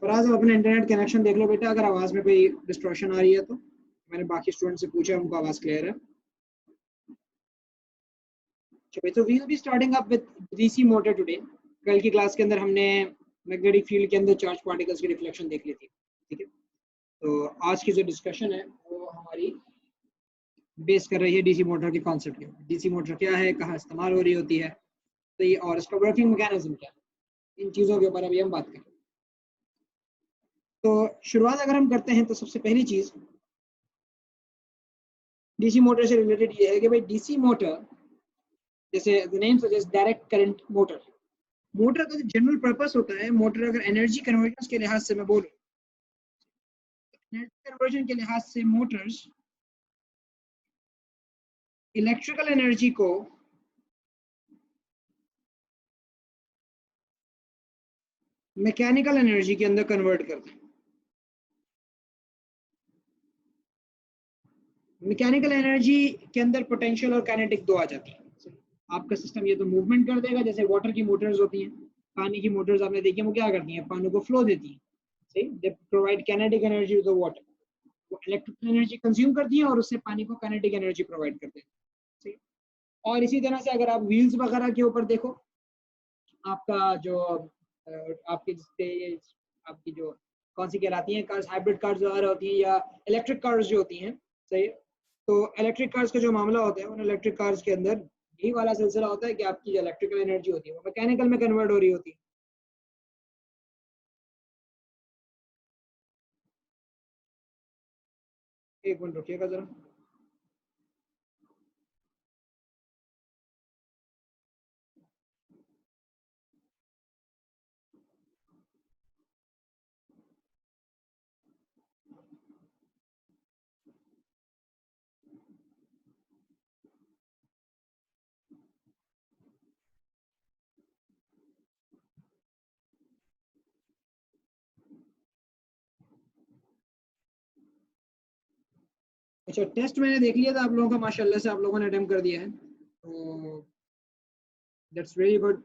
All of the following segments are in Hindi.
फराज आप अपना इंटरनेट कनेक्शन देख लो बेटा, अगर आवाज में कोई डिस्टॉर्शन आ रही है तो। मैंने बाकी स्टूडेंट से पूछा, उनको आवाज क्लियर है। तो we will be starting up with DC motor today. कल की क्लास के अंदर हमने मैग्नेटिक फील्ड के अंदर चार्ज पार्टिकल्स की रिफ्लेक्शन देख ली थी, ठीक है। तो आज की जो डिस्कशन है वो हमारी बेस कर रही है डीसी मोटर के कॉन्सेप्ट के। डीसी मोटर क्या है, कहाँ इस्तेमाल हो रही होती है, तो ये और इसका वर्किंग मैकेनिज्म क्या है, इन चीज़ों के ऊपर अभी हम बात करें। तो शुरुआत अगर हम करते हैं तो सबसे पहली चीज़ डीसी मोटर से रिलेटेड ये है कि भाई डीसी मोटर, जैसे the name suggest, direct current motor. Motor का जो जनरल पर्पस होता है, मोटर अगर एनर्जी कन्वर्जन के लिहाज से मैं बोलूँ, एनर्जी कन्वर्जन के लिहाज से मोटर्स इलेक्ट्रिकल एनर्जी को मैकेनिकल एनर्जी के अंदर कन्वर्ट करते हैं। मैकेनिकल एनर्जी के अंदर पोटेंशियल और काइनेटिक दो आ जाती है। आपका सिस्टम ये तो मूवमेंट कर देगा, जैसे वाटर की मोटर्स होती हैं, पानी की मोटर्स आपने देखी है, वो क्या करती हैं, पानी को फ्लो देती हैं, सही, they provide kinetic energy to the water. वो इलेक्ट्रिकल एनर्जी कंज्यूम करती हैं और उससे पानी को काइनेटिक एनर्जी प्रोवाइड करते हैं, सही। और इसी तरह से अगर आप व्हील्स वगैरह के ऊपर देखो, आपका जो आपके जिससे आपकी जो कौन सी कहलाती हैं कार्स, हाइब्रिड कार्स वगैरह होती हैं या इलेक्ट्रिक कार्स जो होती हैं, सही। तो इलेक्ट्रिक कार्स का जो मामला होता है, उन इलेक्ट्रिक कार्स के अंदर यही वाला सिलसिला होता है कि आपकी जो इलेक्ट्रिकल एनर्जी होती है वो मैकेनिकल में कन्वर्ट हो रही होती है। एक मिनट रुकिएगा जरा। अच्छा, टेस्ट मैंने देख लिया था आप लोगों का, माशाल्लाह से आप लोगों ने अटेम्प्ट कर दिया है, तो दैट्स वेरी गुड।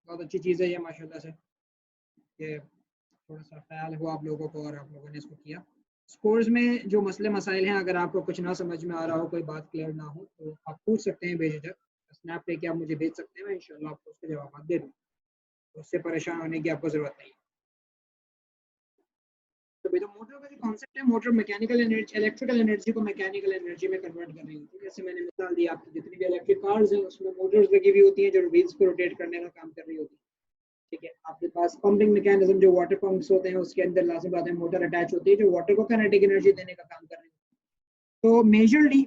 बहुत अच्छी चीज़ है ये माशाल्लाह से, कि थोड़ा सा ख्याल हुआ आप लोगों को और आप लोगों ने इसको किया। स्कोर्स में जो मसले मसाइल हैं, अगर आपको कुछ ना समझ में आ रहा हो, कोई बात क्लियर ना हो, तो आप पूछ सकते हैं बेझिझक, स्नैप लेके आप मुझे भेज सकते हैं, मैं इंशाल्लाह आपको उसके जवाब दे दूँ। उससे परेशान होने की आपको ज़रूरत नहीं है। तो भाई, तो मोटर का जो कॉन्सेप्ट है, motor mechanical energy, electrical energy को मैकेनिकल एनर्जी में कन्वर्ट कर रही होती है। जैसे मैंने मिसाल दी, आपकी जितनी भी इलेक्ट्रिक कार्स हैं उसमें मोटर्स लगी हुई होती हैं जो व्हील्स को रोटेट करने का काम कर रही होती है, ठीक है। आपके पास पंपिंग मैकेनिज्म जो वाटर पंप्स होते हैं, उसके अंदर लाजिम बात है मोटर अटैच होती है जो वाटर को काइनेटिक एनर्जी देने का काम कर रही है। तो मेजरली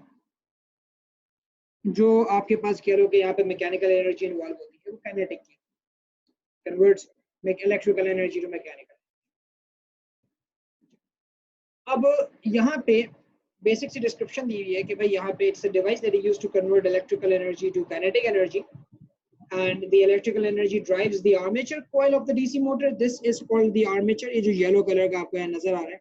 जो आपके पास कह लो कि यहाँ पे मैकेनिकल एनर्जी इन्वॉल्व होती है, वो काइनेटिक की converts electrical energy to mechanical. अब यहाँ पे बेसिक सी डिस्क्रिप्शन दी हुई है कि भाई यहाँ पे it's a device that is used to convert electrical energy to kinetic energy, and the electrical energy drives the armature coil of the DC motor. This is called the armature. ये जो येलो कलर का आपको यहाँ नजर आ रहा है,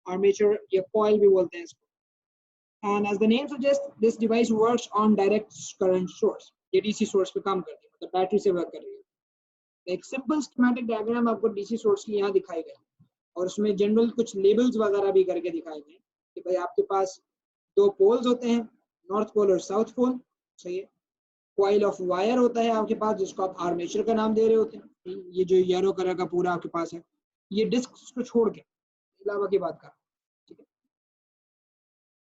armature या coil भी बोलते हैं इसको। And as the name suggests, this device works on direct current source. ये DC source पे काम करती है, मतलब बैटरी से वर्क कर रही है। एक सिंपल स्कीमेटिक डायग्राम आपको DC सोर्स की यहाँ दिखाई गई, और उसमें जनरल कुछ लेबल्स वगैरह भी करके दिखाए गए कि भाई आपके पास दो पोल्स होते हैं, नॉर्थ पोल और साउथ पोल, सही है। कॉइल ऑफ वायर होता है आपके पास, जिसको आप आर्मेचर का नाम दे रहे होते हैं। ये जो येलो कलर का पूरा आपके पास है, ये डिस्क को छोड़ के अलावा की बात कर, ठीक है।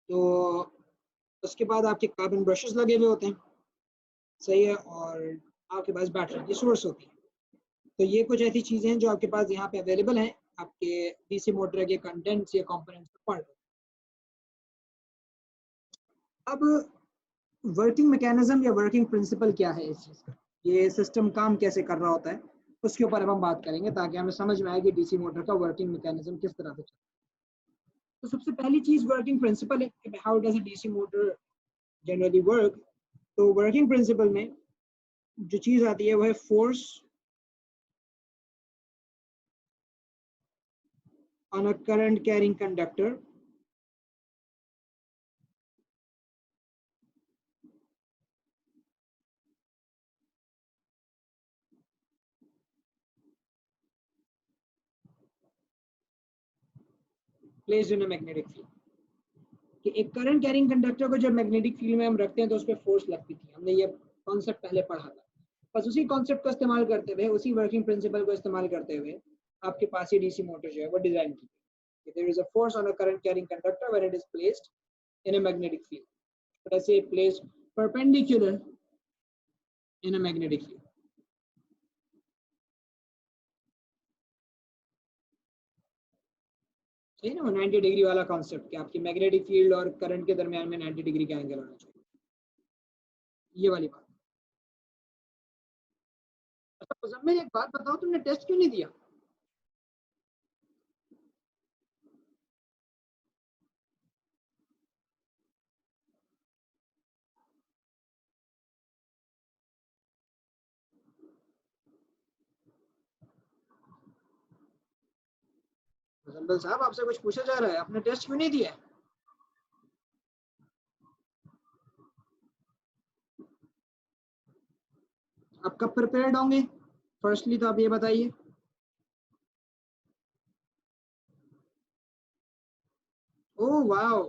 तो उसके बाद आपके कार्बन ब्रशेस लगे हुए होते हैं, सही है, और आपके पास बैटरी की सोर्स होती है। तो ये कुछ ऐसी चीजें हैं जो आपके पास यहाँ पे अवेलेबल हैं आपके डीसी मोटर के कंटेंट्स या कंपोनेंट्स का पार्ट। अब वर्किंग मैकेनिज्म या वर्किंग प्रिंसिपल क्या है इस चीज का, ये सिस्टम काम कैसे कर रहा होता है, उसके ऊपर अब हम बात करेंगे ताकि हमें समझ में आए कि डीसी मोटर का वर्किंग मैकेनिज्म किस तरह से चलता है। तो सबसे पहली चीज वर्किंग प्रिंसिपल है कि how does a DC motor generally work. तो वर्किंग प्रिंसिपल में जो चीज आती है वो है force on a current carrying conductor placed in a magnetic field, कि एक करंट कैरिंग कंडक्टर को जब मैग्नेटिक फील्ड में हम रखते हैं तो उस पर फोर्स लगती थी, हमने ये कॉन्सेप्ट पहले पढ़ा था। बस उसी कॉन्सेप्ट को इस्तेमाल करते हुए, उसी वर्किंग प्रिंसिपल को इस्तेमाल करते हुए आपके पास ये डीसी मोटर जो है वो डिजाइन की गई। There is a force on a current carrying conductor when it is placed in a magnetic field, but ऐसे placed perpendicular in a magnetic field. सही ना, वो 90 डिग्री वाला कॉन्सेप्ट कि आपकी मैग्नेटिक फील्ड और करंट के दरमियान में 90 डिग्री का एंगल होना चाहिए, ये वाली बात। अच्छा मुजम्मिल, एक बात बताओ, तुमने टेस्ट क्यों नहीं दिया? मुजम्मिल साहब, आपसे कुछ पूछा जा रहा है, आपने टेस्ट क्यों नहीं दिया? आप कब प्रिपेयर्ड होंगे? फर्स्टली तो आप ये बताइए। ओह वाओ,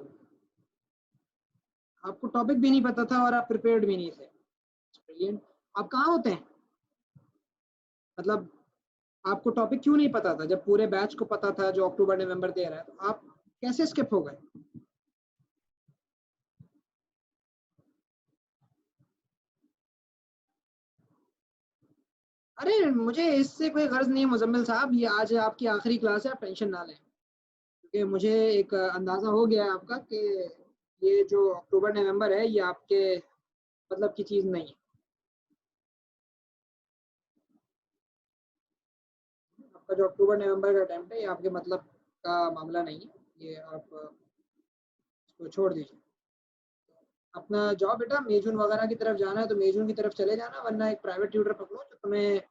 आपको टॉपिक भी नहीं पता था और आप प्रिपेयर्ड भी नहीं थे। ब्रिलियंट। आप कहाँ होते हैं, मतलब आपको टॉपिक क्यों नहीं पता था जब पूरे बैच को पता था जो अक्टूबर नवंबर दे रहा है, तो आप कैसे स्किप हो गए? अरे मुझे इससे कोई गर्ज नहीं है मुजम्मिल साहब, ये आज आपकी आखिरी क्लास है, आप टेंशन ना लें, क्योंकि मुझे एक अंदाजा हो गया है आपका कि ये जो अक्टूबर नवंबर है ये आपके मतलब की चीज़ नहीं है। आपका जो अक्टूबर नवंबर का अटेम्प्ट है ये आपके मतलब का मामला नहीं है, ये आप इसको छोड़ दीजिए। अपना जॉब बेटा, मेजून वगैरह की तरफ जाना है तो मेजून की तरफ चले जाना, वरना एक प्राइवेट ट्यूटर पकड़ो जो तुम्हें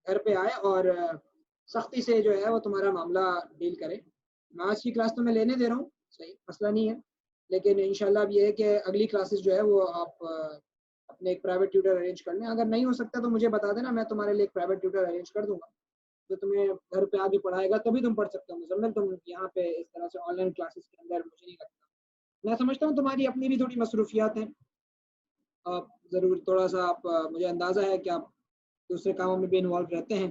घर पे आए और सख्ती से जो है वो तुम्हारा मामला डील करे। मैं आज की क्लास तो मैं लेने दे रहा हूँ, सही मसला नहीं है, लेकिन इंशाल्लाह अब ये है कि अगली क्लासेस जो है वो आप अपने एक प्राइवेट ट्यूटर अरेंज कर लें। अगर नहीं हो सकता तो मुझे बता देना, मैं तुम्हारे लिए एक प्राइवेट ट्यूटर अरेंज कर दूंगा जो तुम्हें घर पे आके पढ़ाएगा, तभी तुम पढ़ सकते हो। मुजम्मिल, तुम यहाँ पे इस तरह से ऑनलाइन क्लासेस के अंदर मुझे नहीं लगता, मैं समझता हूँ तुम्हारी अपनी भी थोड़ी मसरूफियात हैं, आप ज़रूर थोड़ा सा आप मुझे अंदाज़ा है कि आप दूसरे कामों में भी इन्वॉल्व रहते हैं,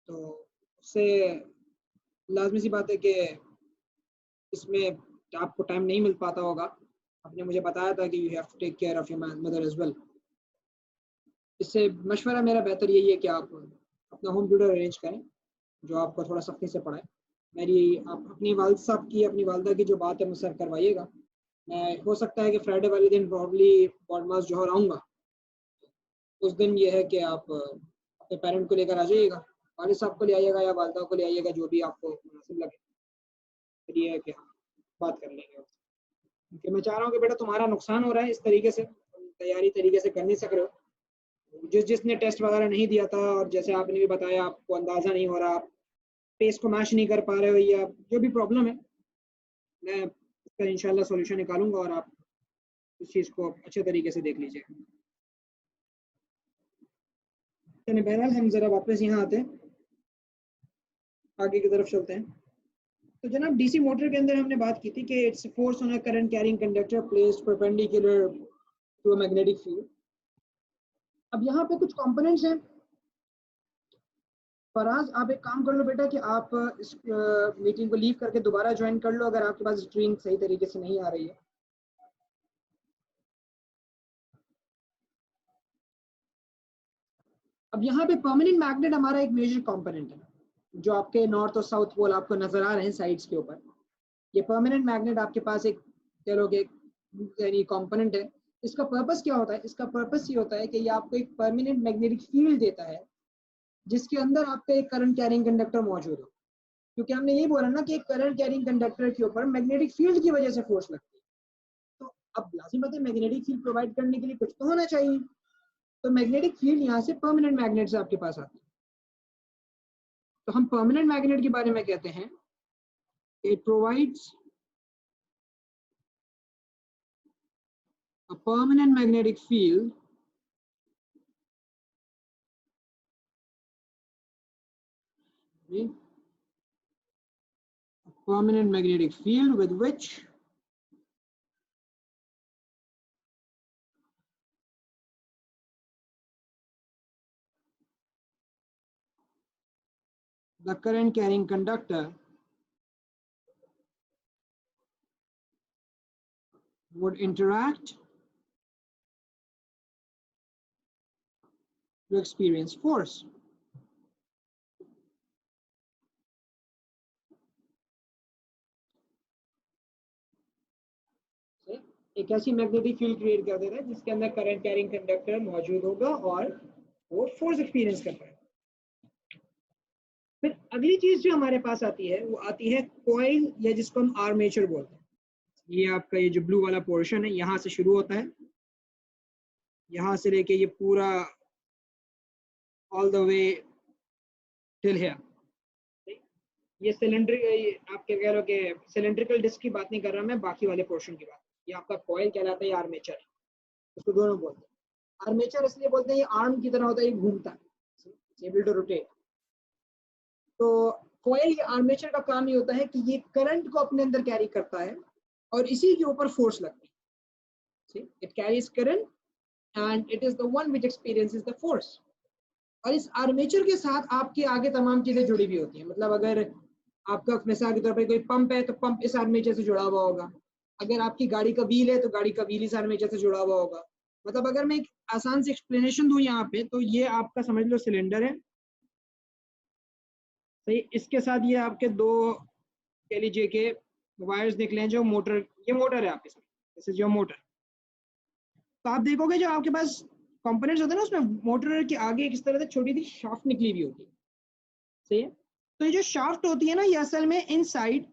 तो उससे लाजमी सी बात है कि इसमें आपको टाइम नहीं मिल पाता होगा। आपने मुझे बताया था कि you have to take care of your mother as well. इससे मशवरा मेरा बेहतर यही है कि आप अपना होम ट्यूटर अरेंज करें जो आपको थोड़ा सख्ती से पढ़ाए। मेरी आप अपनी वालिद साहब की, अपनी वालदा की जो बात है मुझसे करवाइएगा। मैं हो सकता है कि फ्राइडे वाले दिन प्रॉब्ली बॉडमास जौहर आऊँगा, उस दिन ये है कि आप अपने पेरेंट को लेकर आ जाइएगा, वालिद साहब को ले आइएगा या वालदा को ले आइएगा, जो भी आपको मुनासिब लगे। फिर ये है कि हम बात कर लेंगे उससे। क्योंकि मैं चाह रहा हूँ कि बेटा तुम्हारा नुकसान हो रहा है इस तरीके से, तुम तैयारी तरीके से कर नहीं सक रहे हो। जिसने टेस्ट वगैरह नहीं दिया था और जैसे आपने भी बताया आपको अंदाज़ा नहीं हो रहा, आप पेस को मैच नहीं कर पा रहे हो, या जो भी प्रॉब्लम है, मैं इसका इंशाल्लाह सॉल्यूशन निकालूंगा और आप उस चीज़ को अच्छे तरीके से देख लीजिए। चलिए बहरहाल हम ज़रा वापस यहाँ आते हैं, आगे की तरफ चलते हैं। तो जनाब डीसी मोटर के अंदर हमने बात की थी कि it's force on a current carrying conductor placed perpendicular to a magnetic field. अब यहाँ पे कुछ कंपोनेंट्स हैं। फराज, आप एक काम कर लो बेटा कि आप इस मीटिंग को लीव करके दोबारा ज्वाइन कर लो अगर आपके पास स्क्रीन सही तरीके से नहीं आ रही है। अब यहाँ पे परमानेंट मैग्नेट हमारा एक मेजर कंपोनेंट है, जो आपके नॉर्थ और साउथ पोल आपको नजर आ रहे हैं साइड्स के ऊपर। ये परमानेंट मैग्नेट आपके पास एक कह लो कि यानी कंपोनेंट है। इसका पर्पस क्या होता है? इसका पर्पस ये होता है कि ये आपको एक परमानेंट मैग्नेटिक फील्ड देता है जिसके अंदर आपका एक करंट कैरिंग कंडक्टर मौजूद हो। क्योंकि हमने ये बोला ना कि एक करंट कैरिंग कंडक्टर के ऊपर मैग्नेटिक फील्ड की वजह से फोर्स लगती है, तो अब लाजिम बात है मैग्नेटिक फील्ड प्रोवाइड करने के लिए कुछ तो होना चाहिए। तो मैग्नेटिक फील्ड यहाँ से परमानेंट मैग्नेट से आपके पास आती है। तो हम परमानेंट मैग्नेट के बारे में कहते हैं it provides a permanent magnetic field a permanent magnetic field with which the current carrying conductor would interact to experience force. एक ऐसी मैग्नेटिक फील्ड क्रिएट कर देता है जिसके अंदर करंट कैरिंग कंडक्टर मौजूद होगा और वो फोर्स एक्सपीरियंस कर पाएगा। फिर अगली चीज जो हमारे पास आती है वो आती है कॉइल, या जिसको हम आर्मेचर बोलते हैं। ये आपका ये जो ब्लू वाला पोर्शन है यहाँ से शुरू होता है, यहाँ से लेके ये पूरा all the way till here. ये सिलेंड्रिक, आप कह लो कि सिलेंड्रिकल डिस्क की बात नहीं कर रहा मैं, बाकी वाले पोर्शन की बात। ये आपका कॉइल कहलाता है, आर्मेचर, उसको दोनों बोलते हैं। आर्मेचर इसलिए बोलते हैं ये आर्म की तरह होता है, ये घूमता है, एबल टू रोटेट। तो कॉइल या आर्मेचर का काम ये होता है कि ये करंट को अपने अंदर कैरी करता है और इसी के ऊपर फोर्स लगती है। It carries current and it is the one which experiences the force. और इस आर्मेचर के साथ आपके आगे तमाम चीजें जुड़ी हुई होती हैं। मतलब अगर आपका मिसाल के तौर पर कोई पंप है तो पंप इस आर्मेचर से जुड़ा हुआ होगा। अगर आपकी गाड़ी का व्हील है तो गाड़ी का व्हील इस आर्मेचर से जुड़ा हुआ होगा। मतलब अगर मैं एक आसान सी एक्सप्लेनेशन दूं यहाँ पे, तो ये आपका समझ लो सिलेंडर है, सही। इसके साथ ये आपके दो कह लीजिए के वायर्स निकले जो मोटर, ये मोटर है आपके साथ, दिस इज योर मोटर। तो आप देखोगे जो आपके पास कंपोनेंट्स होते हैं ना, उसमें मोटर के आगे इस तरह से छोटी सी शाफ्ट निकली हुई होती है, सही है। तो ये जो शाफ्ट होती है ना, ये असल में इनसाइड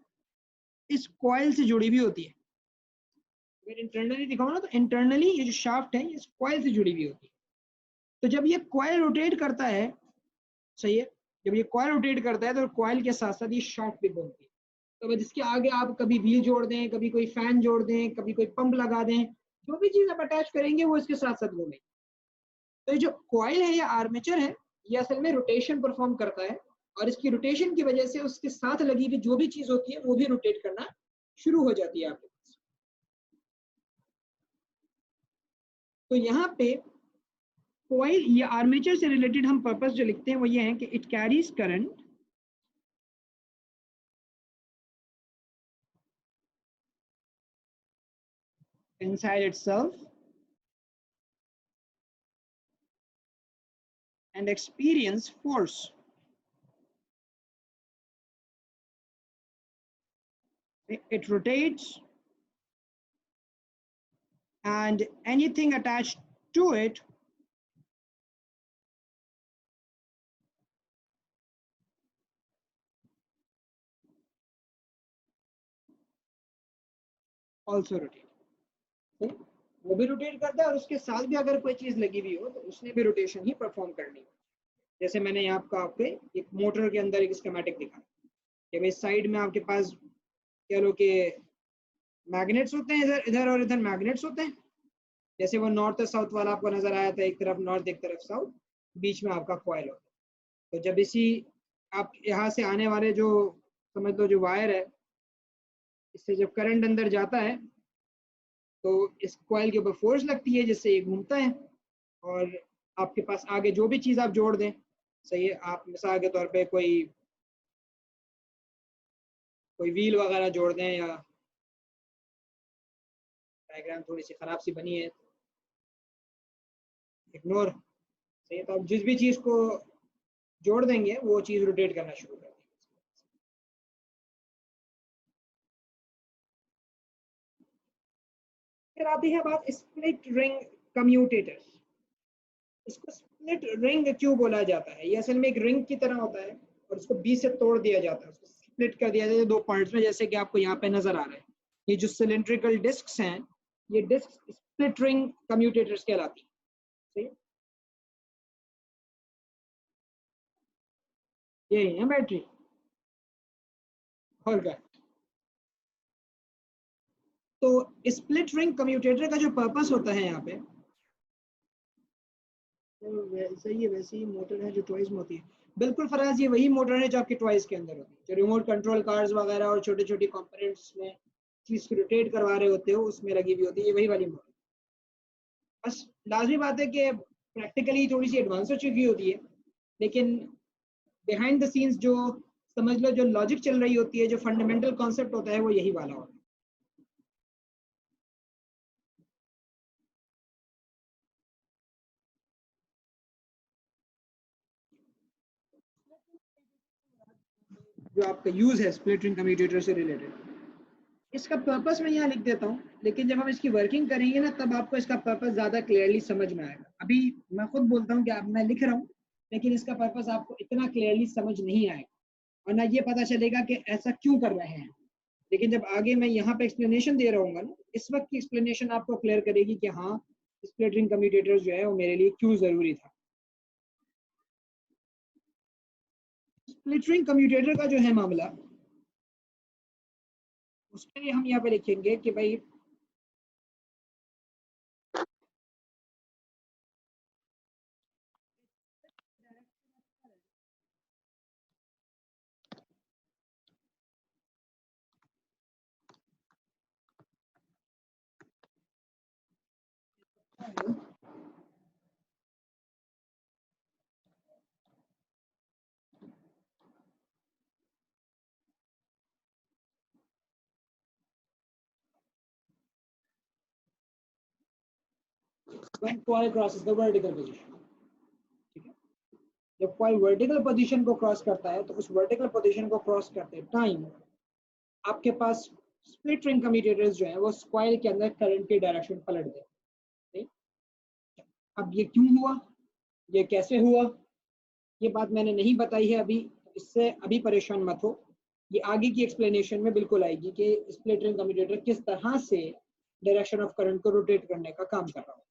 इस कॉइल से जुड़ी हुई होती है। अगर इंटरनली दिखाओ ना, तो इंटरनली ये जो शाफ्ट है ये कॉइल से जुड़ी हुई होती है। तो जब ये कॉइल रोटेट करता है, सही है, जब ये कॉइल रोटेट करता है तो कॉइल के साथ साथ ये शाफ्ट भी घूमती है। तो बस इसके आगे आप कभी व्हील जोड़ दें, कभी कोई फैन जोड़ दें, कभी कोई पंप लगा दें, जो भी चीज आप अटैच करेंगे वो इसके साथ साथ घूमेगी। तो ये जो कॉइल है या आर्मेचर है, ये असल में रोटेशन परफॉर्म करता है और इसकी रोटेशन की वजह से उसके साथ लगी हुई जो भी चीज होती है वो भी रोटेट करना शुरू हो जाती है आपके पास। तो यहाँ पे कॉइल या आर्मेचर से रिलेटेड हम पर्पस जो लिखते हैं वो ये है कि it carries current inside itself and experience force. It rotates and anything attached to it also rotate. वो भी रोटेट करता है और उसके साथ भी अगर कोई चीज लगी हुई हो तो उसने भी रोटेशन ही परफॉर्म करनी है। जैसे मैंने यहाँ आपके एक मोटर के अंदर एक स्कीमेटिक दिखा कि भाई साइड में आपके पास कह लो कि मैग्नेट्स होते हैं, इधर इधर और इधर मैग्नेट्स होते हैं। जैसे वो नॉर्थ और साउथ वाला आपको नजर आया था, एक तरफ नॉर्थ एक तरफ साउथ, बीच में आपका कॉइल होता है। तो जब इसी आप यहाँ से आने वाले जो समझ लो जो वायर है, इससे जब करंट अंदर जाता है तो इस कॉइल के ऊपर फोर्स लगती है जिससे ये घूमता है और आपके पास आगे जो भी चीज आप जोड़ दें, सही है, आप मिसाल के तौर पे कोई व्हील वगैरह जोड़ दें, या डायग्राम थोड़ी सी खराब सी बनी है, इग्नोर, सही है। तो आप जिस भी चीज को जोड़ देंगे वो चीज रोटेट करना शुरू कर देगी। फिर आती है बात स्प्लिट रिंग कम्यूटेटर्स। इसको स्प्लिट रिंग क्यों बोला जाता है? ये असल में एक रिंग की तरह होता है और उसको बीच से तोड़ दिया जाता है, उसको स्प्लिट कर दिया जाता है दो पार्ट्स में, जैसे कि आपको यहाँ पे नजर आ रहा है। ये जो सिलेंड्रिकल डिस्क्स हैं, ये डिस्क स्प्लिट रिंग कम्यूटेटर्स कहलाती है, सही। ये है बैटरी और क्या। तो स्प्लिट रिंग कम्यूटेटर का जो पर्पस होता है यहाँ पे, तो सही है, वैसे ही मोटर है जो टॉयज में होती है। बिल्कुल फराज, ये वही मोटर है जो आपके टॉयज के अंदर होती है, जो रिमोट कंट्रोल कार्स वगैरह और छोटे छोटे कंपोनेंट्स में चीज को रोटेट करवा रहे होते हो उसमें लगी हुई होती है, ये वही वाली मोटर। बस लाजमी बात है कि प्रैक्टिकली थोड़ी सी एडवांस हो चुकी होती है, लेकिन बिहाइंड द सीन्स जो समझ लो जो लॉजिक चल रही होती है, जो फंडामेंटल कॉन्सेप्ट होता है वो यही वाला होता है। जो आपका यूज है स्प्लिट रिंग कम्यूटेटर से रिलेटेड, इसका पर्पस मैं यहाँ लिख देता हूँ, लेकिन जब हम इसकी वर्किंग करेंगे ना तब आपको इसका पर्पस ज्यादा क्लियरली समझ में आएगा। अभी मैं खुद बोलता हूँ कि अब मैं लिख रहा हूँ, लेकिन इसका पर्पस आपको इतना क्लियरली समझ नहीं आएगा और ना ये पता चलेगा कि ऐसा क्यों कर रहे हैं। लेकिन जब आगे मैं यहाँ पे एक्सप्लेनेशन दे रहा हूँ ना, इस वक्त की एक्सप्लेनेशन आपको क्लियर करेगी कि हाँ स्प्लिट रिंग कम्यूटेटर जो है वो मेरे लिए क्यों जरूरी था। स्प्लिट रिंग कम्यूटेटर का जो है मामला, उसके लिए हम यहाँ पे लिखेंगे कि भाई when coil crosses the vertical position, ठीक है, जब कॉइल वर्टिकल पोजीशन को क्रॉस करता है तो उस वर्टिकल पोजीशन को क्रॉस करते टाइम आपके पास स्प्लिट रिंग कम्यूटेटर्स जो है वो कॉइल के अंदर करंट की डायरेक्शन पलट देते हैं। अब ये क्यों हुआ, ये कैसे हुआ, ये बात मैंने नहीं बताई है अभी, इससे अभी परेशान मत हो, ये आगे की एक्सप्लेनेशन में बिल्कुल आएगी कि स्प्लिट रिंग कम्यूटेटर किस तरह से डायरेक्शन ऑफ करंट को रोटेट करने का काम कर रहा है।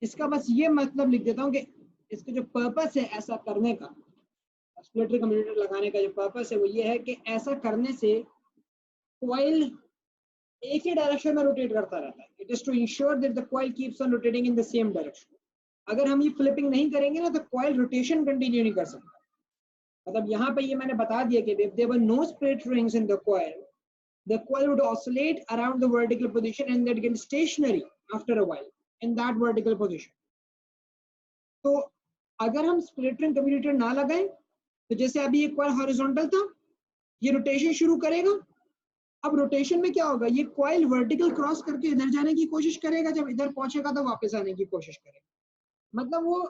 इसका बस ये मतलब लिख देता हूँ कि इसका जो पर्पस है ऐसा करने का, स्प्लिट रिंग कम्यूटेटर लगाने का जो पर्पस है वो ये है कि ऐसा करने से कॉइल एक ही डायरेक्शन में रोटेट करता रहता है। It is to ensure that the coil keeps on rotating in the same direction. अगर हम ये फ्लिपिंग नहीं करेंगे ना तो कॉइल रोटेशन कंटिन्यू नहीं कर सकता। मतलब यहाँ पे ये मैंने बता दिया कि if there were no split rings in the coil would oscillate around the vertical position and that get stationary after a while in that vertical position. तो अगर हम स्प्लिट रिंग कम्यूटेटर ना लगाएं तो जैसे अभी ये कॉइल हॉरिजॉन्टल था, ये रोटेशन शुरू करेगा। अब रोटेशन में क्या होगा, ये कॉइल वर्टिकल क्रॉस करके इधर जाने की कोशिश करेगा, जब इधर पहुंचेगा तो वापस आने की कोशिश करेगा। मतलब वो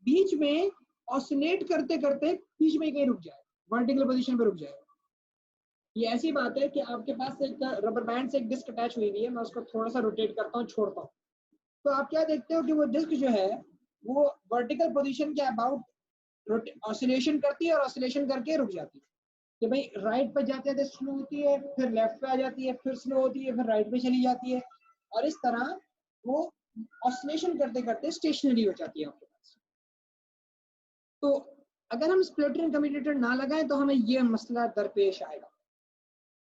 बीच में ऑसिलेट करते करते बीच में कहीं रुक जाए, वर्टिकल पोजीशन पे रुक जाएगा। ये ऐसी बात है कि आपके पास एक रबर बैंड से एक डिस्क अटैच हुई है, मैं उसको थोड़ा सा रोटेट करता हूँ, छोड़ता हूँ, तो आप क्या देखते हो कि वो डिस्क जो है वो वर्टिकल पोजीशन के अबाउट ऑसिलेशन करती है और ऑसिलेशन करके रुक जाती है। कि भाई राइट पे जाते जाते स्लो होती है, फिर लेफ्ट पे आ जाती है, फिर स्लो होती है, फिर राइट पे चली जाती है, और इस तरह वो ऑसिलेशन करते करते स्टेशनरी हो जाती है आपके पास। तो अगर हम स्प्लिट रिंग कम्यूटेटर ना लगाएं तो हमें ये मसला दरपेश आएगा।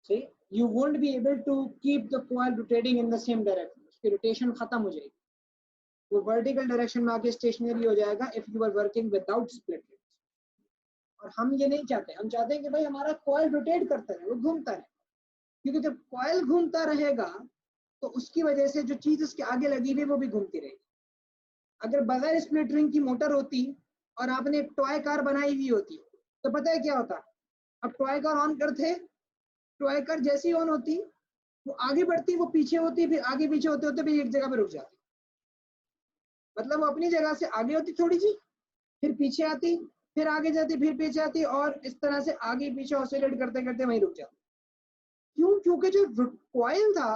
See, you won't be able to keep the coil rotating in the same direction. उसकी रोटेशन खत्म हो जाएगी, वो वर्टिकल डायरेक्शन में आके स्टेशनरी हो जाएगा if you are working without split rings। और हम ये नहीं चाहते, हम चाहते हैं कि भाई हमारा कॉइल रोटेट करता रहे, वो घूमता रहे, क्योंकि जब कॉइल घूमता रहेगा तो उसकी वजह से जो चीज उसके आगे लगी हुई है वो भी घूमती रहेगी। अगर बगैर स्प्लिट रिंग की मोटर होती और आपने एक टॉय कार बनाई हुई होती तो पता है क्या होता, अब टॉय कार ऑन करते, टॉय कार जैसी ऑन होती वो आगे बढ़ती, वो पीछे होती, फिर आगे पीछे होते होते फिर एक जगह पे रुक जाती। मतलब वो अपनी जगह से आगे होती थोड़ी सी, फिर पीछे आती, फिर आगे जाती, फिर पीछे आती, और इस तरह से आगे पीछे ऑसिलेट करते करते वहीं रुक जाती। क्यों, क्योंकि जो कॉइल था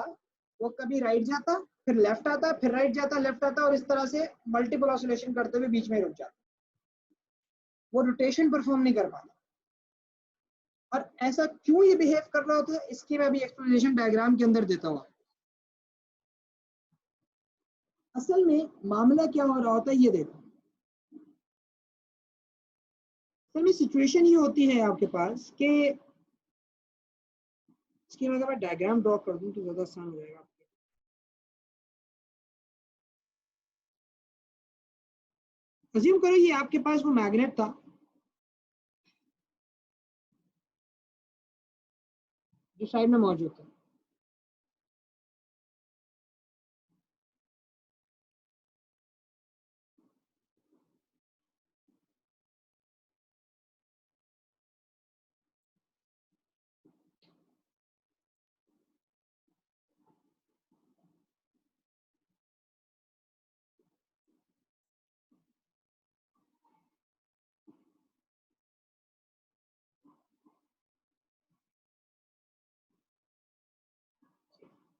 वो कभी राइट जाता, फिर लेफ्ट आता, फिर राइट जाता, लेफ्ट आता, और इस तरह से मल्टीपल ऑसिलेशन करते हुए बीच में रुक जाता, वो रोटेशन परफॉर्म नहीं कर पाता। और ऐसा क्यों ये बिहेव कर रहा होता है इसकी मैं अभी एक्सप्लेनेशन डायग्राम के अंदर देता हूँ। असल में मामला क्या हो रहा होता है ये देखो, असल में सिचुएशन ये होती है आपके पास कि इसकी अगर मैं डायग्राम ड्रॉ कर दूं तो ज्यादा आसान हो जाएगा। अज्यूम करो ये आपके पास वो मैग्नेट था जो साइड में मौजूद था।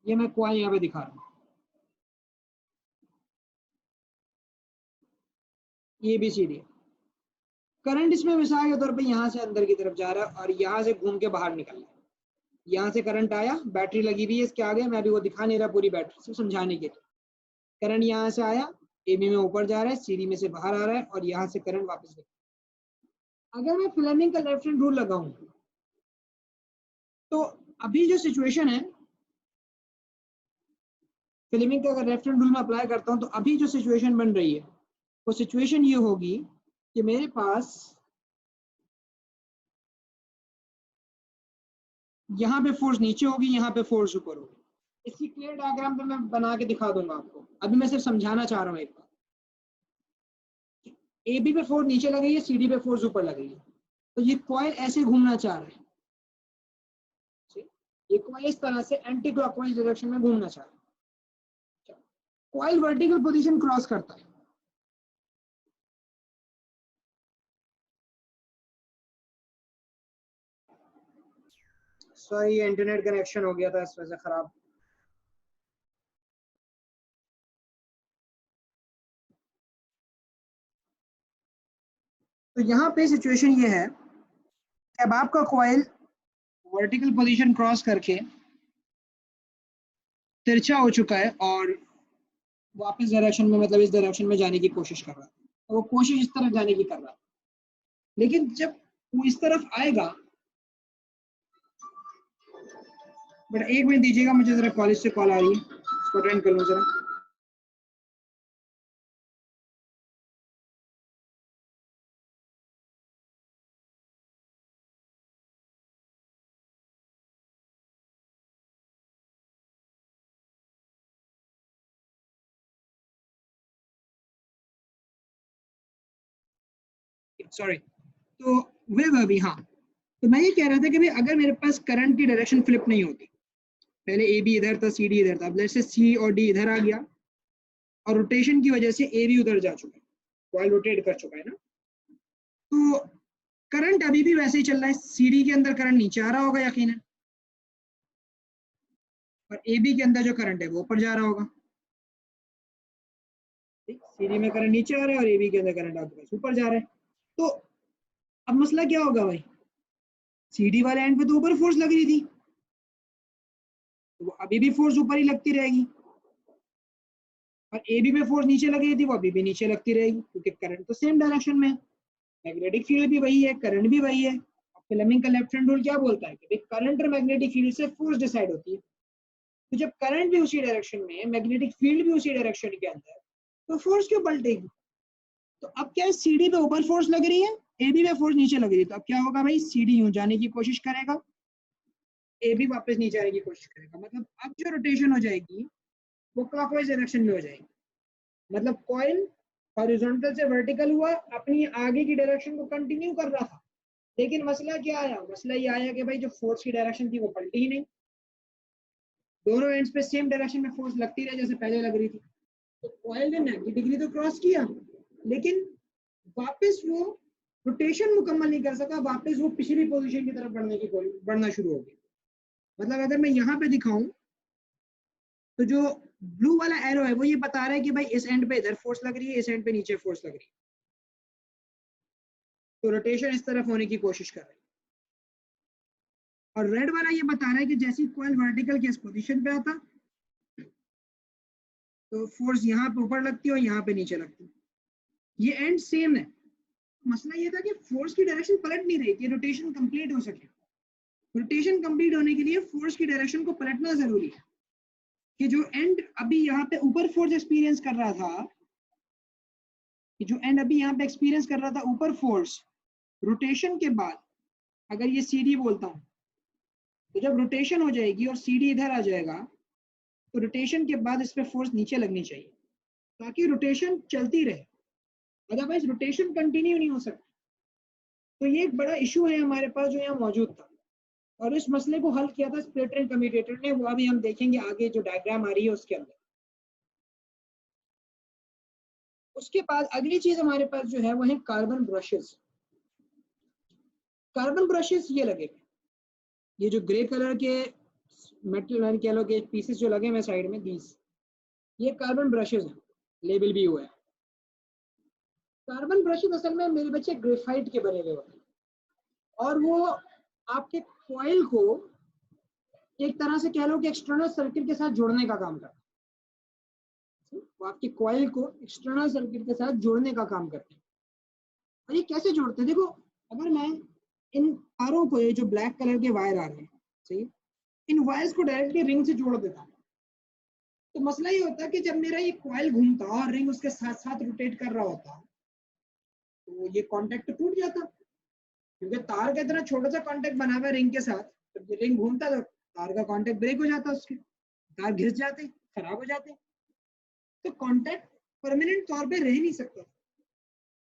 ये मैं कॉइल यहाँ पे दिखा रहा हूँ, ये भी सी डी। करंट इसमें मिसाल के तौर पे यहाँ से अंदर की तरफ जा रहा है और यहाँ से घूम के बाहर निकल रहा है। यहाँ से करंट आया, बैटरी लगी हुई है इसके आगे, मैं अभी वो दिखा नहीं रहा पूरी बैटरी, सिर्फ समझाने के लिए। करंट यहाँ से आया, एबी में ऊपर जा रहा है, सीडी में से बाहर आ रहा है और यहाँ से करंट वापस निकल। अगर मैं फ्लेमिंग का लेफ्ट हैंड रूल लगाऊं तो अभी जो सिचुएशन है, फ्लेमिंग का अगर लेफ्ट हैंड रूल में अप्लाई करता हूं तो अभी जो सिचुएशन बन रही है वो सिचुएशन ये होगी कि मेरे पास यहाँ पे फोर्स नीचे होगी, यहाँ पे फोर्स ऊपर होगी। इसकी क्लियर डायग्राम पे मैं बना के दिखा दूंगा आपको, अभी मैं सिर्फ समझाना चाह रहा हूँ एक बार। ए बी पे फोर्स नीचे लगी है, सी डी पे फोर्स ऊपर लगी है, तो ये कॉइल ऐसे घूमना चाह रहा है, ये कॉइल इस तरह से एंटी क्लॉकवाइज डायरेक्शन में घूमना चाह रहा है। कॉइल वर्टिकल पोजीशन क्रॉस करता है, सॉरी इंटरनेट कनेक्शन हो गया था इस वजह से खराब। तो यहाँ पे सिचुएशन ये है, अब आपका कॉइल वर्टिकल पोजीशन क्रॉस करके तिरछा हो चुका है और वापस डायरेक्शन में, मतलब इस डायरेक्शन में जाने की कोशिश कर रहा है। तो वो कोशिश इस तरफ जाने की कर रहा है, लेकिन जब वो इस तरफ आएगा, बट एक मिनट दीजिएगा, मुझे जरा कॉलेज से कॉल आ रही है, उसको अटेंड कर लूँ जरा। सॉरी, तो वे भी, हाँ, तो मैं ये कह रहा था कि भाई अगर मेरे पास करंट की डायरेक्शन फ्लिप नहीं होती, पहले ए बी इधर था, सी डी इधर था, अब जैसे सी और डी इधर आ गया और रोटेशन की वजह से ए बी उधर जा चुका है, कॉइल रोटेट कर चुका है ना, तो करंट अभी भी वैसे ही चल रहा है। सी डी के अंदर करंट नीचे आ रहा होगा यकीनन, और ए बी के अंदर जो करंट है वो ऊपर जा रहा होगा। सी डी में करंट नीचे आ रहा है और ए बी के अंदर करंट आपके पास ऊपर जा रहा है। तो अब मसला क्या होगा भाई, सी डी वाले एंड पे तो ऊपर फोर्स लग रही थी, तो वो अभी भी फोर्स ऊपर ही लगती रहेगी, और ए बी में फोर्स नीचे लग रही थी, वो अभी भी नीचे लगती रहेगी, क्योंकि करंट तो सेम डायरेक्शन में है, मैग्नेटिक फील्ड भी वही है, करंट भी वही है। फ्लेमिंग का लेफ्ट हैंड रूल क्या बोलता है कि करंट और मैग्नेटिक फील्ड से फोर्स डिसाइड होती है। तो जब करंट भी उसी डायरेक्शन में है, मैग्नेटिक फील्ड भी उसी डायरेक्शन के अंदर, तो फोर्स क्यों पलटेगी। तो अब क्या है, सीडी पे ऊपर फोर्स लग रही है, ए बी में फोर्स नीचे लग रही है, तो अब क्या होगा भाई, सीडी यूं जाने की कोशिश करेगा, ए बी वापस नीचे आने की कोशिश करेगा, मतलब अब जो रोटेशन हो जाएगी वो क्लॉकवाइज डायरेक्शन में हो जाएगी। मतलब कॉइल हॉरिजॉन्टल से वर्टिकल हुआ, अपनी आगे की डायरेक्शन को कंटिन्यू कर रहा था, लेकिन मसला क्या आया, मसला ये आया कि भाई जो फोर्स की डायरेक्शन थी वो पलटी ही नहीं, दोनों एंड्स पे सेम डायरेक्शन में फोर्स लगती रही जैसे पहले लग रही थी। तो कॉइल ने 90 डिग्री तो क्रॉस किया, लेकिन वापस वो रोटेशन मुकम्मल नहीं कर सका, वापस वो पिछली पोजीशन की तरफ बढ़ना शुरू हो गया। मतलब अगर मैं यहाँ पे दिखाऊं तो जो ब्लू वाला एरो है वो ये बता रहा है कि भाई इस एंड पे इधर फोर्स लग रही है, इस एंड पे नीचे फोर्स लग रही है, तो रोटेशन इस तरफ होने की कोशिश कर रही है। और रेड वाला ये बता रहा है कि जैसी कॉइल वर्टिकल के इस पोजीशन पे आता तो फोर्स यहाँ पे ऊपर लगती है और यहाँ पे नीचे लगती है, ये एंड सेम है। मसला ये था कि फोर्स की डायरेक्शन पलट नहीं रही कि रोटेशन कंप्लीट हो सके। रोटेशन कंप्लीट होने के लिए फोर्स की डायरेक्शन को पलटना जरूरी है, कि जो एंड अभी यहाँ पे ऊपर फोर्स एक्सपीरियंस कर रहा था, कि जो एंड अभी यहाँ पे एक्सपीरियंस कर रहा था ऊपर फोर्स, रोटेशन के बाद अगर ये CD बोलता हूँ, तो जब रोटेशन हो जाएगी और CD इधर आ जाएगा, तो रोटेशन के बाद इस पे फोर्स नीचे लगनी चाहिए ताकि रोटेशन चलती रहे, अदरवाइज रोटेशन कंटिन्यू नहीं हो सकती। तो ये एक बड़ा इशू है हमारे पास जो यहाँ मौजूद था, और इस मसले को हल किया था स्प्लिटर एंड कम्यूटेटर ने। वो अभी हम देखेंगे आगे जो डायग्राम आ रही है उसके अंदर। उसके बाद अगली चीज हमारे पास जो है वो है कार्बन ब्रशेस। कार्बन ब्रशेस ये लगे, ये जो ग्रे कलर के मेटल कह लो के पीसेस जो लगे हुए साइड में, दीज ये कार्बन ब्रशेस हैं, लेबल भी हुआ है। कार्बन ब्रशेस असल में मेरे बच्चे ग्रेफाइट के बने हुए होते हैं, और वो आपके कॉइल को एक तरह से कह लो कि एक्सटर्नल सर्किट के साथ जोड़ने का काम करता है। वो आपके कॉइल को एक्सटर्नल सर्किट के साथ जोड़ने का काम करते हैं। और ये कैसे जोड़ते हैं? देखो, अगर मैं इन तारों को, ये जो ब्लैक कलर के वायर आ रहे हैं, सही, इन वायर्स को डायरेक्टली रिंग से जोड़ देता हूँ, तो मसला ये होता है कि जब मेरा ये कॉइल घूमता और रिंग उसके साथ साथ रोटेट कर रहा होता, तो ये कांटेक्ट टूट जाता, क्योंकि तार का इतना छोटा सा कांटेक्ट बना हुआ है रिंग के साथ। जब रिंग घूमता तो तार का कांटेक्ट ब्रेक हो जाता, उसके तार घिस जाते, खराब हो जाते। तो कांटेक्ट परमानेंट तौर पे रह नहीं सकता,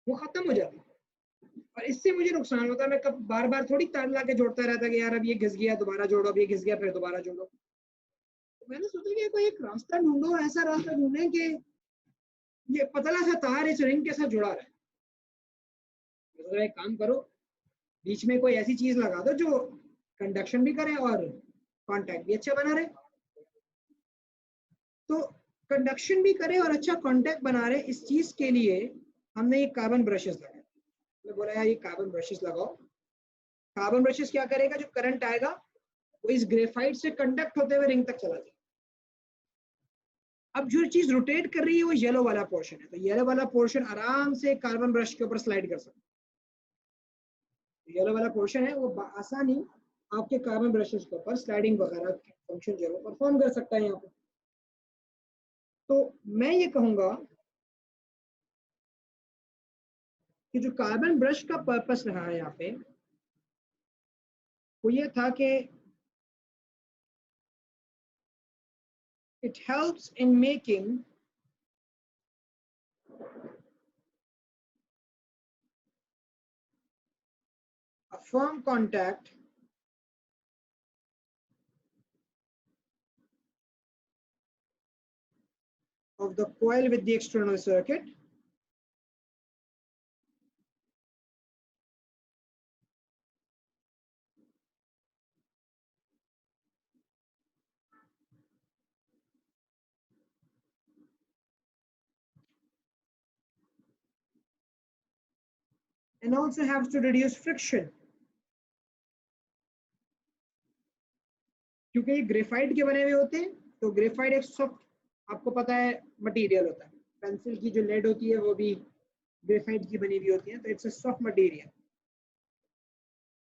वो खत्म हो जाता। और इससे मुझे नुकसान होता है, मैं कब बार बार थोड़ी तार ला के जोड़ता रहता कि यार अब ये घिस गया दोबारा जोड़ो, अब ये घिस गया फिर दोबारा जोड़ो। तो मैंने सोचा कि कोई एक रास्ता ढूंढो, ऐसा रास्ता ढूंढे कि ये पतला सा तार इस रिंग के साथ जुड़ा रहे। तो एक काम करो, बीच में कोई ऐसी चीज लगा दो जो कंडक्शन भी करे और कांटेक्ट भी अच्छा बना रहे। तो कंडक्शन भी करे और अच्छा कांटेक्ट बना रहे, इस चीज के लिए हमने ये कार्बन ब्रशेस लगाए। मैं बोला यार ये कार्बन ब्रशेस लगाओ। कार्बन ब्रशेस क्या करेगा, जो करंट आएगा वो इस ग्रेफाइट से कंडक्ट होते हुए रिंग तक चला जाएगा। अब जो चीज रोटेट कर रही है वो येलो वाला पोर्शन है, तो येलो वाला पोर्शन आराम से कार्बन ब्रश के ऊपर स्लाइड कर सकता है। येलो वाला पोर्शन है वो आसानी आपके कार्बन ब्रशेस के ऊपर स्लाइडिंग वगैरह फंक्शन जो है परफॉर्म कर सकता है यहाँ पे। तो मैं ये कहूंगा कि जो कार्बन ब्रश का पर्पस रहा है यहाँ पे वो ये था कि it helps in making a firm contact of the coil with the external circuit and also helps to reduce friction, क्योंकि ये ग्रेफाइट के बने हुए होते हैं। तो ग्रेफाइट एक सॉफ्ट, आपको पता है, मटेरियल होता है। पेंसिल की जो लेड होती है वो भी ग्रेफाइट की बनी हुई होती है, तो इट्स अ सॉफ्ट मटेरियल।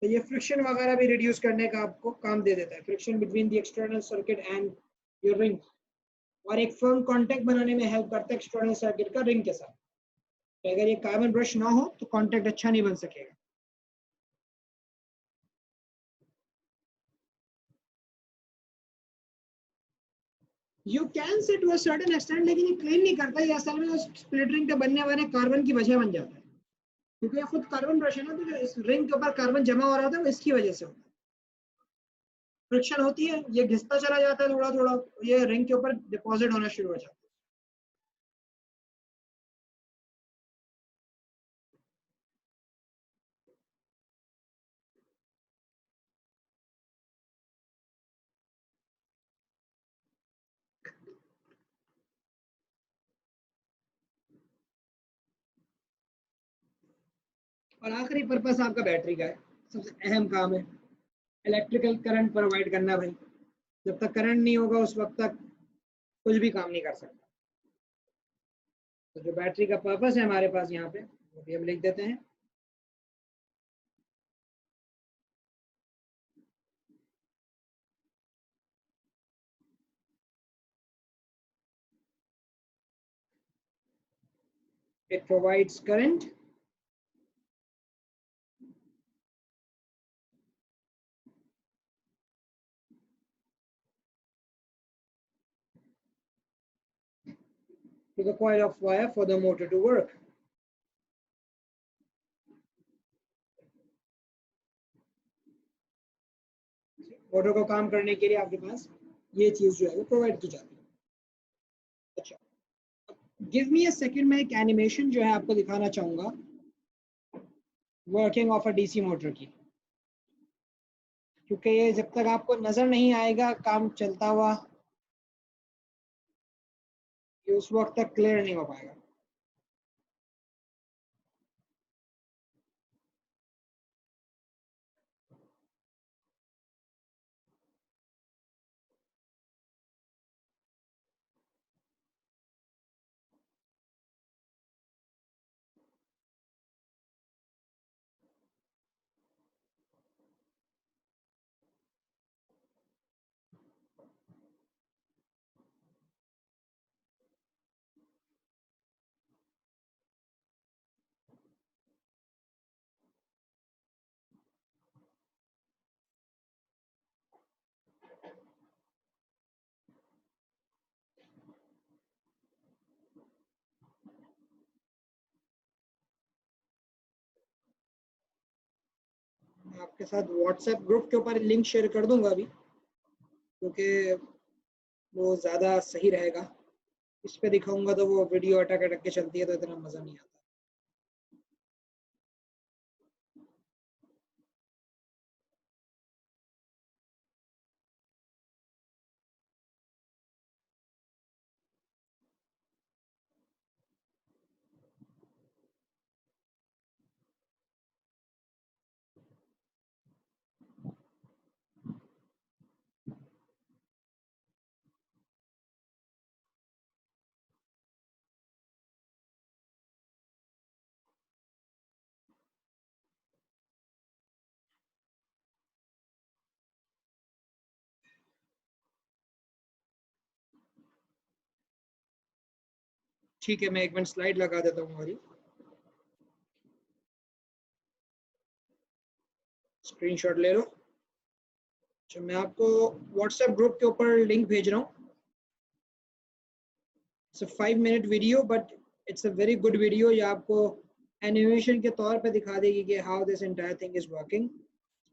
तो ये फ्रिक्शन वगैरह भी रिड्यूस करने का आपको काम दे देता है, friction between the external circuit and your ring, और एक फर्म कांटेक्ट बनाने में हेल्प करता है एक्सटर्नल सर्किट का रिंग के साथ। तो अगर ये कार्बन ब्रश ना हो तो कांटेक्ट अच्छा नहीं बन सकेगा। You can say to a certain extent, लेकिन ये क्लेम नहीं करता, ये असल में उस स्प्लिटरिंग के बनने वाले कार्बन की वजह बन जाता है, क्योंकि ये खुद कार्बन ब्रश है ना, तो जो इस रिंग के ऊपर कार्बन जमा हो रहा था वो इसकी वजह से होता है। फ्रिक्शन होती है, ये घिसता चला जाता है थोड़ा थोड़ा, ये रिंग के ऊपर डिपॉजिट होना शुरू हो जाता है। और आखिरी पर्पस आपका बैटरी का है, सबसे अहम काम है इलेक्ट्रिकल करंट प्रोवाइड करना। भाई जब तक करंट नहीं होगा उस वक्त तक कुछ भी काम नहीं कर सकता। तो जो बैटरी का पर्पस है हमारे पास यहाँ पे वो भी हम लिख देते हैं। It provides current. To the coil of wire for the motor to work. Motor को काम करने के लिए आपके पास ये चीज जो है वो प्रोवाइड की जाती है। अच्छा, गिव मी अ सेकंड, मैं एक एनिमेशन जो है आपको दिखाना चाहूंगा working of a DC motor की, क्योंकि ये जब तक आपको नजर नहीं आएगा काम चलता हुआ ये उस वक्त तक क्लियर नहीं हो पाएगा। मैं आपके साथ व्हाट्सएप ग्रुप के ऊपर लिंक शेयर कर दूंगा अभी, क्योंकि वो ज़्यादा सही रहेगा। इस पे दिखाऊंगा तो वो वीडियो अटक अटक के चलती है तो इतना मज़ा नहीं आता। ठीक है, मैं एक मिनट स्लाइड लगा देता हूँ हमारी, स्क्रीनशॉट ले लो। अच्छा, मैं आपको व्हाट्सएप ग्रुप के ऊपर लिंक भेज रहा हूँ। It's a 5 minute video but it's a very good video. ये आपको एनिमेशन के तौर पे दिखा देगी कि how this entire thing is working.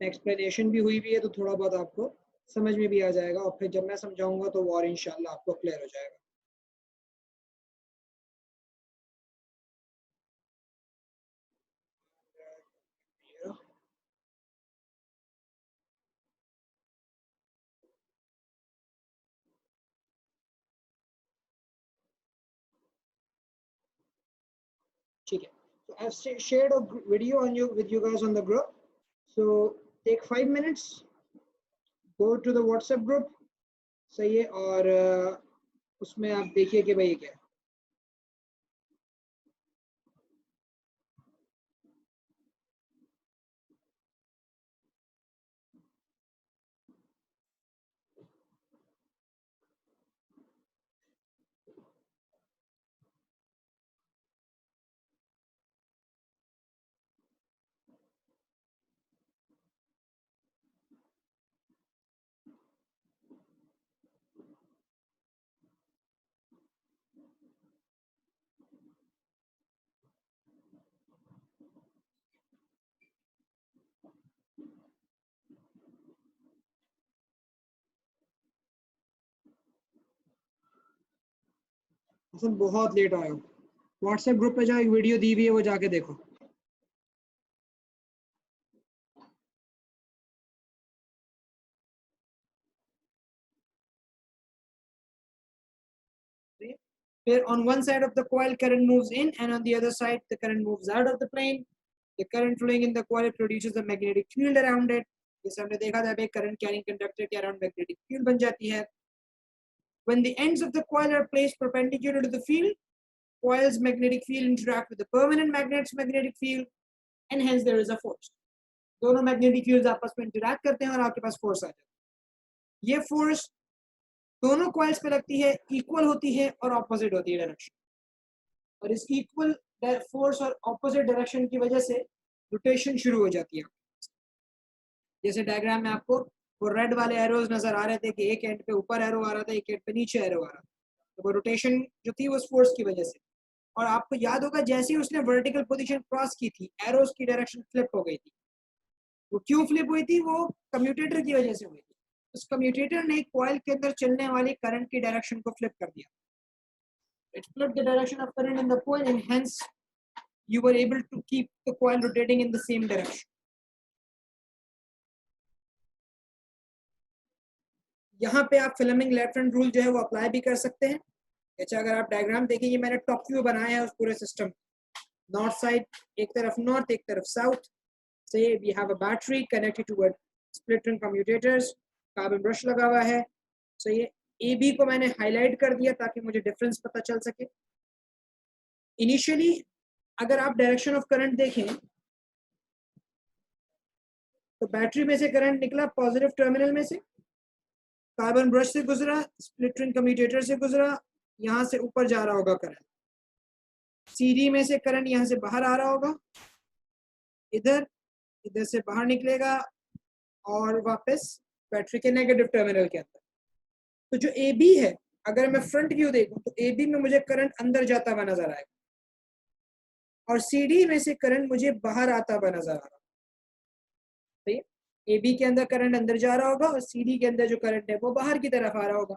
Explanation भी हुई भी है तो थोड़ा बहुत आपको समझ में भी आ जाएगा, और फिर जब मैं समझाऊंगा तो वो और इंशाल्लाह आपको क्लियर हो जाएगा। ठीक है, so I've shared a video on you with you guys on the group, so take 5 minutes, go to the WhatsApp group, सही है, और उसमें आप देखिए कि भाई ये क्या है। हसन बहुत लेट आया हो, व्हाट्सएप ग्रुप पे जाओ, एक वीडियो दी हुई है वो जाके देखो। Where on one side of the coil current moves in and on the other side the current moves out of the plane. The current flowing in the coil produces a magnetic field around it. जैसे हमने देखा था current carrying conductor के around magnetic field बन जाती है. When the ends of the coil are placed perpendicular to the field, coil's magnetic field interact with the permanent magnet's magnetic field and hence there is a force. दोनों magnetic fields आपस में interact करते हैं और आपके पास force आ जाती है. ये force दोनों coils पे लगती है, equal होती है और opposite होती है डायरेक्शन, और इस इक्वल फोर्स और ऑपोजिट डायरेक्शन की वजह से रोटेशन शुरू हो जाती है। जैसे डायग्राम में आपको वो रेड वाले एरोज नजर आ रहे थे कि एक एंड पे ऊपर एरो आ रहा था, एक एंड पे नीचे एरो आ रहा था, तो वो रोटेशन जो थी उस फोर्स की वजह से। और आपको याद होगा जैसे ही उसने वर्टिकल पोजीशन क्रॉस की थी, एरोज की डायरेक्शन फ्लिप हो गई थी। वो क्यों फ्लिप हुई थी? वो कम्यूटेटर की वजह से हुई थी। उस कम्यूटेटर ने कॉइल के अंदर चलने वाली करंट की डायरेक्शन को फ्लिप कर दिया। It flipped the direction of current in the coil and hence you were able to keep the coil rotating in the same direction. यहाँ पे आप फ्लेमिंग लेफ्ट हैंड रूल जो है वो अप्लाई भी कर सकते हैं। अच्छा, अगर आप डायग्राम देखेंगे मैंने टॉप व्यू बनाया है उस पूरे सिस्टम। नॉर्थ साइड एक तरफ नॉर्थ एक तरफ south. Say we have a battery connected to split ring commutators, carbon brush लगा हुआ है। सो ये ए बी को मैंने हाईलाइट कर दिया ताकि मुझे डिफरेंस पता चल सके। इनिशियली अगर आप डायरेक्शन ऑफ करंट देखें तो बैटरी में से करंट निकला पॉजिटिव टर्मिनल में से, कार्बन ब्रश से गुजरा, स्प्लिट रिंग कम्यूटेटर से गुजरा, यहाँ से ऊपर जा रहा होगा करंट। सीडी में से करंट यहाँ से बाहर आ रहा होगा, इधर इधर से बाहर निकलेगा और वापस बैटरी के नेगेटिव टर्मिनल के अंदर। तो जो ए बी है, अगर मैं फ्रंट व्यू देखूं तो ए बी में मुझे करंट अंदर जाता हुआ नजर आएगा और सीडी में से करंट मुझे बाहर आता हुआ नजर आ रहा है। ए बी के अंदर करंट अंदर जा रहा होगा और सीडी के अंदर जो करंट है वो बाहर की तरफ आ रहा होगा।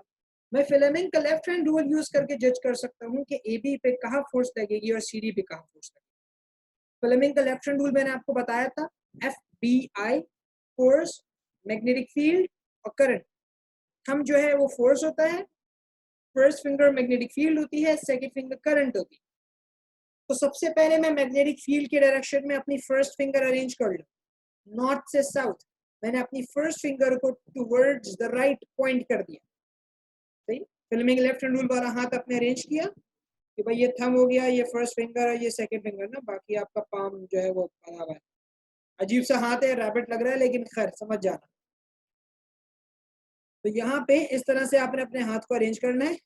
मैं फ्लेमिंग का लेफ्ट हैंड रूल यूज करके जज कर सकता हूँ कि ए बी पे कहाँ फोर्स लगेगी और सीडी पे कहाँ फोर्स लगेगी। फ्लेमिंग का लेफ्ट हैंड रूल मैंने आपको बताया था, F B I, force, magnetic field और करंट। हम जो है वो फोर्स होता है, फर्स्ट फिंगर मैग्नेटिक फील्ड होती है, सेकंड फिंगर करंट होती है। तो सबसे पहले मैं मैग्नेटिक फील्ड के डायरेक्शन में अपनी फर्स्ट फिंगर अरेंज कर लूँ, नॉर्थ से साउथ। मैंने अपनी फर्स्ट फिंगर को टुवर्ड्स द राइट पॉइंट कर दिया। सही, फिल्मिंग लेफ्ट हैंड रूल वाला हाथ अपने अरेंज किया कि भाई ये थंब हो गया, ये फर्स्ट फिंगर है, ये सेकंड फिंगर ना, बाकी आपका पाम जो है वो पड़ा हुआ है। अजीब सा हाथ है, रैबिट लग रहा है, लेकिन खैर समझ जाना। तो यहाँ पे इस तरह से आपने अपने हाथ को अरेंज करना है।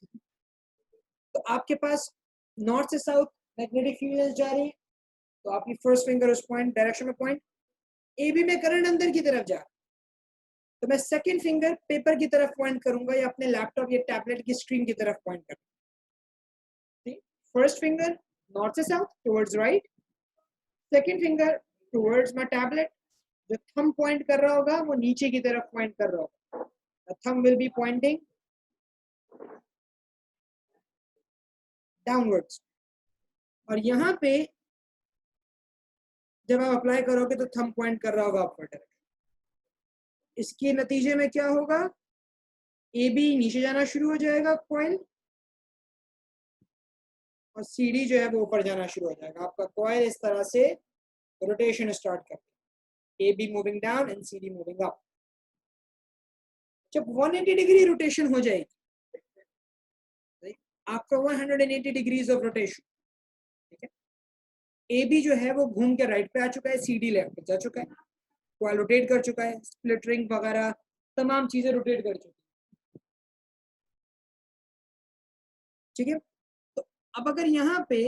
तो आपके पास नॉर्थ से साउथ मैग्नेटिक फील्ड जा रही है, तो आपकी फर्स्ट फिंगर उस पॉइंट डायरेक्शन में पॉइंट। ए बी में करंट अंदर की तरफ जा रहा है, तो मैं सेकंड फिंगर पेपर की तरफ पॉइंट करूंगा या अपने लैपटॉप या टैबलेट की स्क्रीन की तरफ पॉइंट करूंगा। फर्स्ट फिंगर नॉर्थ से south towards right, second finger towards my tablet. जो थंब पॉइंट कर रहा होगा वो नीचे की तरफ पॉइंट कर रहा होगा। The thumb will be pointing downwards। और यहाँ पे जब आप अप्लाई करोगे तो थंब पॉइंट कर रहा होगा अपवर्ड डायरेक्शन। इसके नतीजे में क्या होगा, ए बी नीचे जाना शुरू हो जाएगा कॉइल, और सी डी जो है वो ऊपर जाना शुरू हो जाएगा। आपका कॉइल इस तरह से रोटेशन स्टार्ट करता है, A B moving down and C D moving up. जब 180 डिग्री रोटेशन हो जाएगी, आपका 180 डिग्रीज ऑफ रोटेशन, ठीक है, ए बी जो है वो घूम के राइट पे आ चुका है, सी डी लेफ्ट पे जा चुका है, कॉइल रोटेट कर चुका है, स्प्लिट रिंग वगैरह तमाम चीजें रोटेट कर चुकी है, ठीक है। तो अब अगर यहाँ पे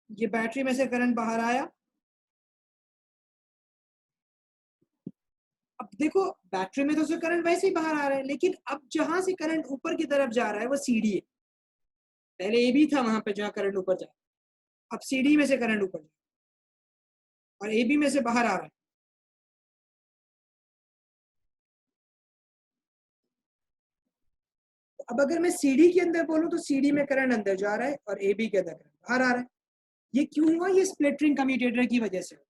ये बैटरी में से करंट बाहर आया, अब देखो बैटरी में तो करंट वैसे ही बाहर आ रहा है, लेकिन अब जहां से करंट ऊपर की तरफ जा रहा है वो सीडी है। पहले ए बी था वहां पे जहां करंट ऊपर जा, अब सीडी में से करंट ऊपर जा और ए बी में से बाहर आ रहा है। तो अब अगर मैं सीडी के अंदर बोलूं तो सीडी में करंट अंदर जा रहा है और ए बी के अंदर करंट बाहर आ रहा है। ये क्यों हुआ? ये स्प्लिट रिंग कम्यूटेटर की वजह से।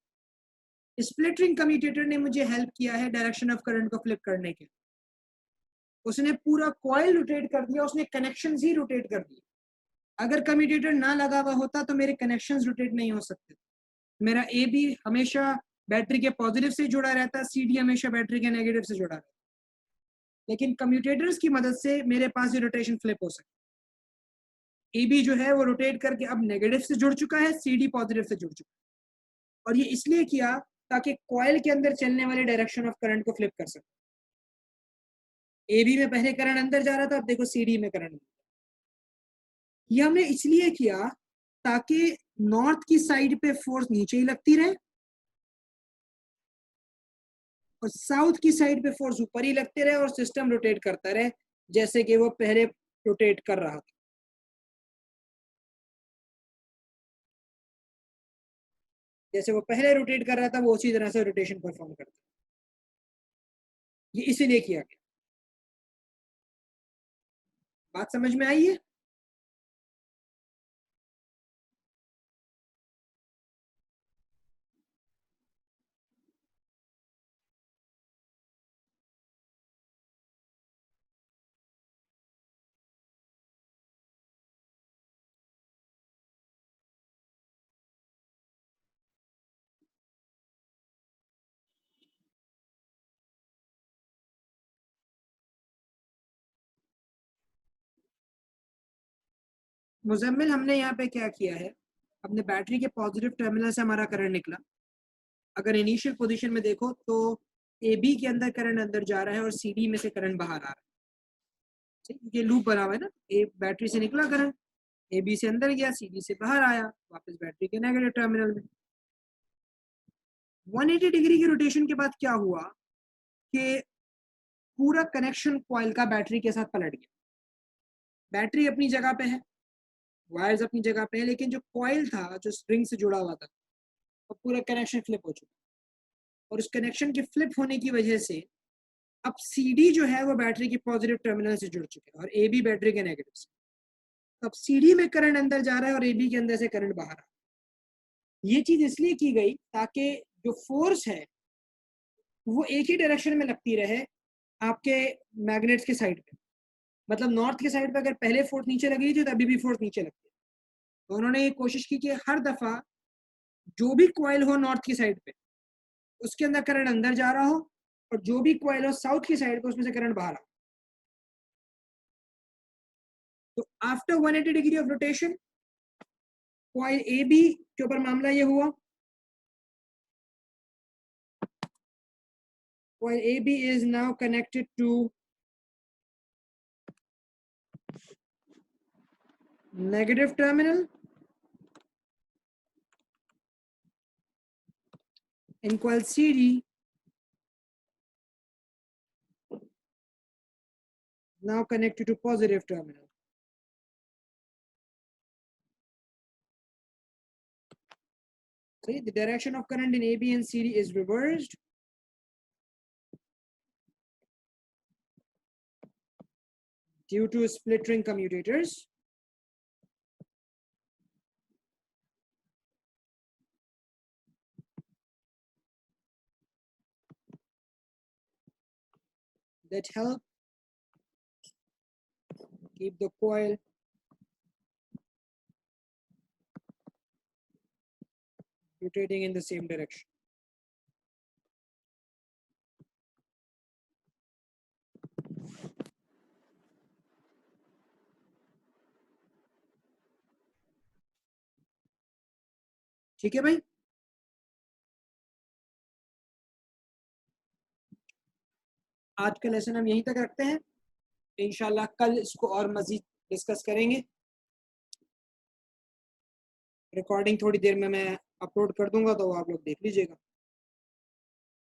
स्प्लिट रिंग कम्यूटेटर ने मुझे हेल्प किया है डायरेक्शन ऑफ करंट को फ्लिप करने के। उसने पूरा कॉइल रोटेट कर दिया, उसने कनेक्शंस ही रोटेट कर दिए। अगर कम्यूटेटर ना लगा हुआ होता तो मेरे कनेक्शंस रोटेट नहीं हो सकते। मेरा ए बी हमेशा बैटरी के पॉजिटिव से जुड़ा रहता, सी डी हमेशा बैटरी के नेगेटिव से जुड़ा रहता, लेकिन कम्यूटेटर्स की मदद से मेरे पास ये रोटेशन फ्लिप हो सकती। ए बी जो है वो रोटेट करके अब नेगेटिव से जुड़ चुका है, सी डी पॉजिटिव से जुड़ चुका है, और ये इसलिए किया ताकि कॉइल के अंदर चलने वाले डायरेक्शन ऑफ करंट को फ्लिप कर सके। ए बी में पहले करंट अंदर जा रहा था, अब देखो सी डी में करंट, ये हमने इसलिए किया ताकि नॉर्थ की साइड पे फोर्स नीचे ही लगती रहे और साउथ की साइड पे फोर्स ऊपर ही लगते रहे और सिस्टम रोटेट करता रहे जैसे कि वो पहले रोटेट कर रहा था। जैसे वो पहले रोटेट कर रहा था वो उसी तरह से रोटेशन परफॉर्म करता है। ये इसीलिए किया गया। बात समझ में आई है? मुजम्मिल, हमने यहाँ पे क्या किया है, हमने बैटरी के पॉजिटिव टर्मिनल से हमारा करंट निकला। अगर इनिशियल पोजीशन में देखो तो ए बी के अंदर करंट अंदर जा रहा है और सी डी में से करंट बाहर आ रहा है। ये लूप बना हुआ है ना, ए बैटरी से निकला करंट, ए बी से अंदर गया, सी डी से बाहर आया, वापस बैटरी के नेगेटिव टर्मिनल में। 180 डिग्री की रोटेशन के बाद क्या हुआ कि पूरा कनेक्शन कॉइल का बैटरी के साथ पलट गया। बैटरी अपनी जगह पे है, वायर्स अपनी जगह पे है, लेकिन जो कॉइल था जो स्प्रिंग से जुड़ा हुआ था वो पूरा कनेक्शन फ्लिप हो चुका। और उस कनेक्शन के फ्लिप होने की वजह से अब सीडी जो है वो बैटरी के पॉजिटिव टर्मिनल से जुड़ चुके हैं और ए बी बैटरी के नेगेटिव से। अब सीडी में करंट अंदर जा रहा है और ए बी के अंदर से करंट बाहर आ रहा है। ये चीज इसलिए की गई ताकि जो फोर्स है वो एक ही डायरेक्शन में लगती रहे आपके मैग्नेट्स के साइड पे। मतलब नॉर्थ के साइड पे अगर पहले फोर्स नीचे लगी थी तो अभी भी फोर्स नीचे लगती है। तो उन्होंने ये कोशिश की कि हर दफा जो भी कॉइल हो नॉर्थ की साइड पे उसके अंदर करंट अंदर जा रहा हो और जो भी कॉइल हो साउथ की साइड पे उसमें से करंट बाहर आ। तो after 180 degree of rotation coil A B के ऊपर मामला ये हुआ, coil A B is now connected to negative terminal and coil CD now connected to positive terminal. See, the direction of current in AB and CD is reversed. Due to split ring commutators. That help keep the coil rotating in the same direction. ठीक है भाई, आज का लेसन हम यहीं तक रखते हैं। इंशाल्लाह कल इसको और मजीद डिस्कस करेंगे। रिकॉर्डिंग थोड़ी देर में मैं अपलोड कर दूंगा तो आप लोग देख लीजिएगा।